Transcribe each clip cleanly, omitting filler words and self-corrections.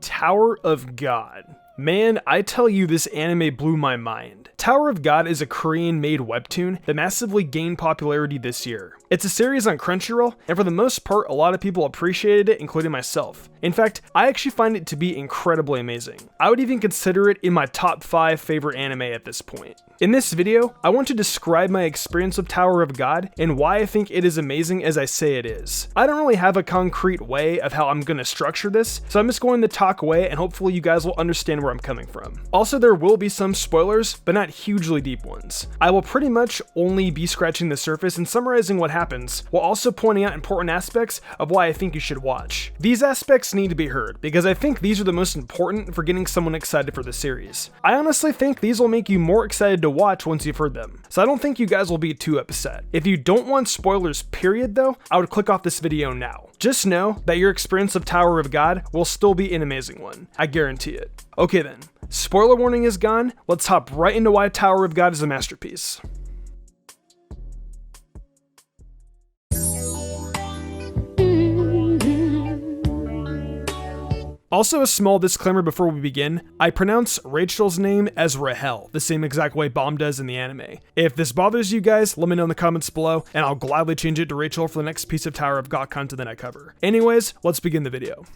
Tower of God. Man, I tell you, this anime blew my mind. Tower of God is a Korean-made webtoon that massively gained popularity this year. It's a series on Crunchyroll, and for the most part, a lot of people appreciated it, including myself. In fact, I actually find it to be incredibly amazing. I would even consider it in my top 5 favorite anime at this point. In this video, I want to describe my experience with Tower of God and why I think it is amazing as I say it is. I don't really have a concrete way of how I'm going to structure this, so I'm just going the talk way and hopefully you guys will understand where I'm coming from. Also, there will be some spoilers, but not hugely deep ones. I will pretty much only be scratching the surface and summarizing what happens, while also pointing out important aspects of why I think you should watch. These aspects need to be heard, because I think these are the most important for getting someone excited for the series. I honestly think these will make you more excited to watch once you've heard them, so I don't think you guys will be too upset. If you don't want spoilers period though, I would click off this video now. Just know that your experience of Tower of God will still be an amazing one. I guarantee it. Okay then, spoiler warning is gone, let's hop right into why Tower of God is a masterpiece. Also, a small disclaimer before we begin, I pronounce Rachel's name as Rahel, the same exact way Bomb does in the anime. If this bothers you guys, let me know in the comments below, and I'll gladly change it to Rachel for the next piece of Tower of God content that I cover. Anyways, let's begin the video.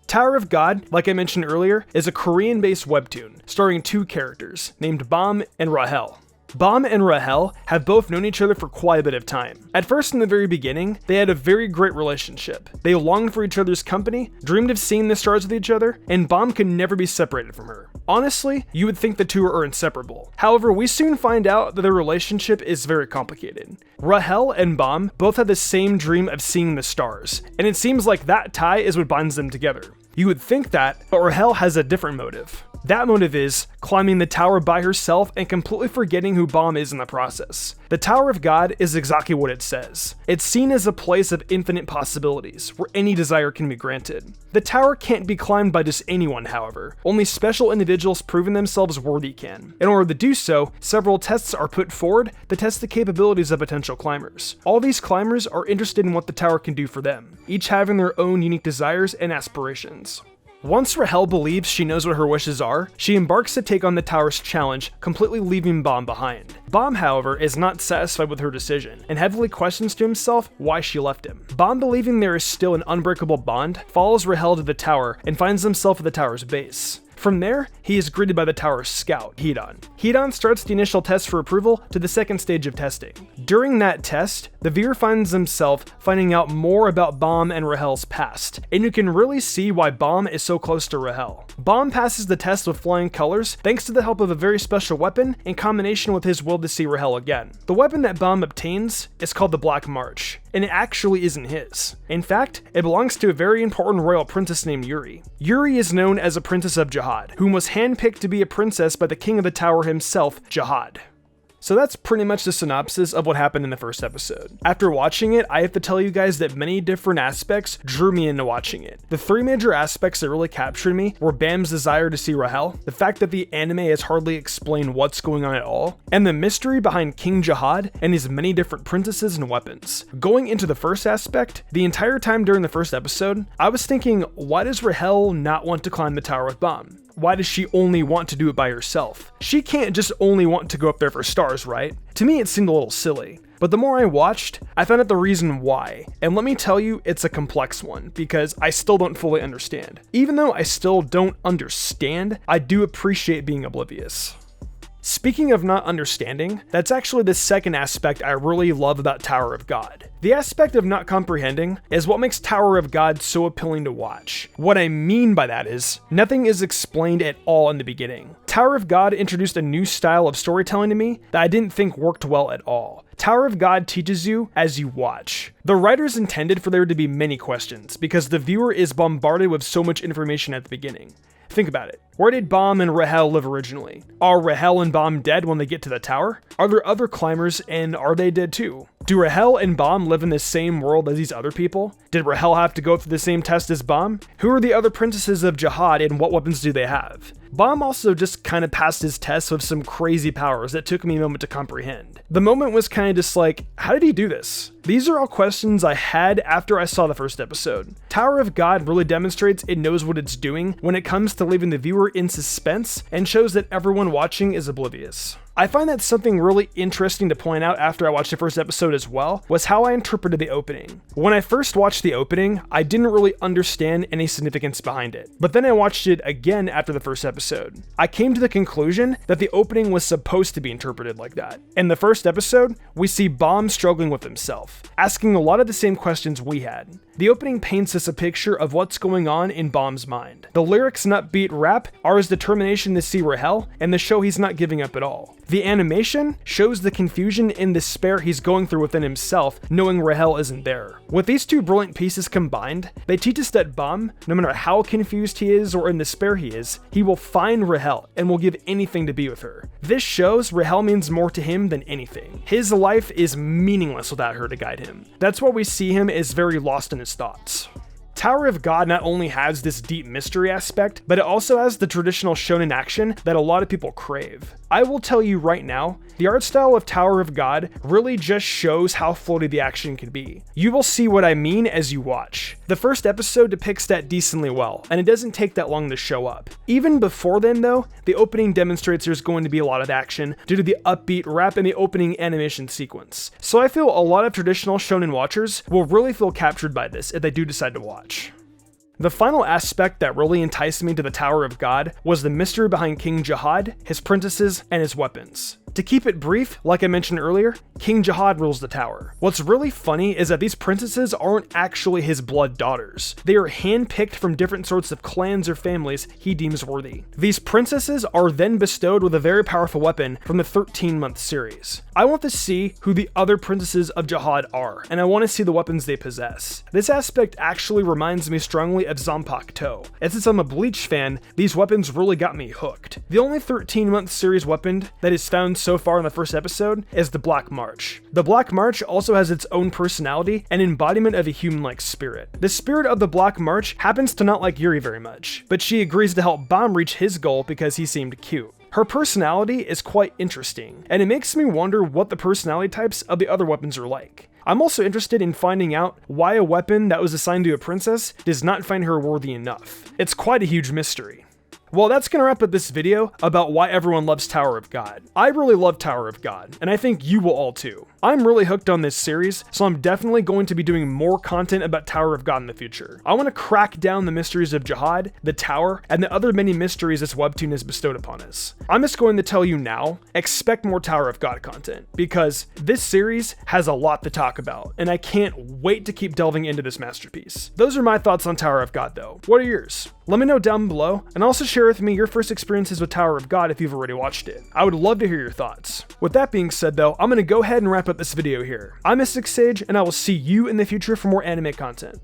Tower of God, like I mentioned earlier, is a Korean-based webtoon, starring 2 characters, named Bomb and Rahel. Bomb and Rahel have both known each other for quite a bit of time. At first, in the very beginning, they had a very great relationship. They longed for each other's company, dreamed of seeing the stars with each other, and Bomb could never be separated from her. Honestly, you would think the two are inseparable. However, we soon find out that their relationship is very complicated. Rahel and Bomb both have the same dream of seeing the stars, and it seems like that tie is what binds them together. You would think that, but Rahel has a different motive. That motive is climbing the tower by herself and completely forgetting who Bomb is in the process. The Tower of God is exactly what it says. It's seen as a place of infinite possibilities, where any desire can be granted. The tower can't be climbed by just anyone, however. Only special individuals proving themselves worthy can. In order to do so, several tests are put forward to test the capabilities of potential climbers. All these climbers are interested in what the tower can do for them, each having their own unique desires and aspirations. Once Rahel believes she knows what her wishes are, she embarks to take on the tower's challenge, completely leaving Bomb behind. Bomb, however, is not satisfied with her decision, and heavily questions to himself why she left him. Bomb, believing there is still an unbreakable bond, follows Rahel to the tower and finds himself at the tower's base. From there, he is greeted by the tower's scout, Hedon. Hedon starts the initial test for approval to the second stage of testing. During that test, the viewer finds himself finding out more about Bomb and Rahel's past, and you can really see why Bomb is so close to Rahel. Bomb passes the test with flying colors thanks to the help of a very special weapon in combination with his will to see Rahel again. The weapon that Bomb obtains is called the Black March, and it actually isn't his. In fact, it belongs to a very important royal princess named Yuri. Yuri is known as a princess of Jihad, whom was handpicked to be a princess by the king of the tower himself, Jihad. So that's pretty much the synopsis of what happened in the first episode. After watching it, I have to tell you guys that many different aspects drew me into watching it. The 3 major aspects that really captured me were Bam's desire to see Rahel, the fact that the anime has hardly explained what's going on at all, and the mystery behind King Jihad and his many different princesses and weapons. Going into the first aspect, the entire time during the first episode, I was thinking, why does Rahel not want to climb the tower with Bomb? Why does she only want to do it by herself? She can't just only want to go up there for stars, right? To me, it seemed a little silly. But the more I watched, I found out the reason why. And let me tell you, it's a complex one, because I still don't fully understand. Even though I still don't understand, I do appreciate being oblivious. Speaking of not understanding, that's actually the second aspect I really love about Tower of God. The aspect of not comprehending is what makes Tower of God so appealing to watch. What I mean by that is, nothing is explained at all in the beginning. Tower of God introduced a new style of storytelling to me that I didn't think worked well at all. Tower of God teaches you as you watch. The writers intended for there to be many questions, because the viewer is bombarded with so much information at the beginning. Think about it. Where did Bomb and Rahel live originally? Are Rahel and Bomb dead when they get to the tower? Are there other climbers, and are they dead too? Do Rahel and Bomb live in the same world as these other people? Did Rahel have to go through the same test as Bomb? Who are the other princesses of Jihad, and what weapons do they have? Bomb also just kind of passed his test with some crazy powers that took me a moment to comprehend. The moment was kind of just like, how did he do this? These are all questions I had after I saw the first episode. Tower of God really demonstrates it knows what it's doing when it comes to leaving the viewer in suspense and shows that everyone watching is oblivious. I find that something really interesting to point out after I watched the first episode as well was how I interpreted the opening. When I first watched the opening, I didn't really understand any significance behind it, but then I watched it again after the first episode. I came to the conclusion that the opening was supposed to be interpreted like that. In the first episode, we see Bomb struggling with himself, asking a lot of the same questions we had. The opening paints us a picture of what's going on in Bomb's mind. The lyrics and upbeat rap are his determination to see Rahel, and the show he's not giving up at all. The animation shows the confusion and despair he's going through within himself, knowing Rahel isn't there. With these two brilliant pieces combined, they teach us that Bomb, no matter how confused he is or in despair he is, he will find Rahel and will give anything to be with her. This shows Rahel means more to him than anything. His life is meaningless without her to guide him. That's why we see him as very lost in his thoughts. Tower of God not only has this deep mystery aspect, but it also has the traditional shonen action that a lot of people crave. I will tell you right now, the art style of Tower of God really just shows how floaty the action can be. You will see what I mean as you watch. The first episode depicts that decently well, and it doesn't take that long to show up. Even before then though, the opening demonstrates there's going to be a lot of action due to the upbeat rap and the opening animation sequence. So I feel a lot of traditional shonen watchers will really feel captured by this if they do decide to watch. The final aspect that really enticed me to the Tower of God was the mystery behind King Jihad, his princesses, and his weapons. To keep it brief, like I mentioned earlier, King Jihad rules the tower. What's really funny is that these princesses aren't actually his blood daughters. They are handpicked from different sorts of clans or families he deems worthy. These princesses are then bestowed with a very powerful weapon from the 13-month series. I want to see who the other princesses of Jihad are, and I want to see the weapons they possess. This aspect actually reminds me strongly of Zanpakuto. And since I'm a Bleach fan, these weapons really got me hooked. The only 13-month series weapon that is found so far in the first episode is the Black March. The Black March also has its own personality and embodiment of a human-like spirit. The spirit of the Black March happens to not like Yuri very much, but she agrees to help Bomb reach his goal because he seemed cute. Her personality is quite interesting, and it makes me wonder what the personality types of the other weapons are like. I'm also interested in finding out why a weapon that was assigned to a princess does not find her worthy enough. It's quite a huge mystery. Well, that's gonna wrap up this video about why everyone loves Tower of God. I really love Tower of God, and I think you will all too. I'm really hooked on this series, so I'm definitely going to be doing more content about Tower of God in the future. I want to crack down the mysteries of Jihad, the Tower, and the other many mysteries this webtoon has bestowed upon us. I'm just going to tell you now, expect more Tower of God content, because this series has a lot to talk about, and I can't wait to keep delving into this masterpiece. Those are my thoughts on Tower of God though. What are yours? Let me know down below, and also share with me your first experiences with Tower of God if you've already watched it. I would love to hear your thoughts. With that being said though, I'm going to go ahead and wrap up this video here. I'm Mystic Sage, and I will see you in the future for more anime content.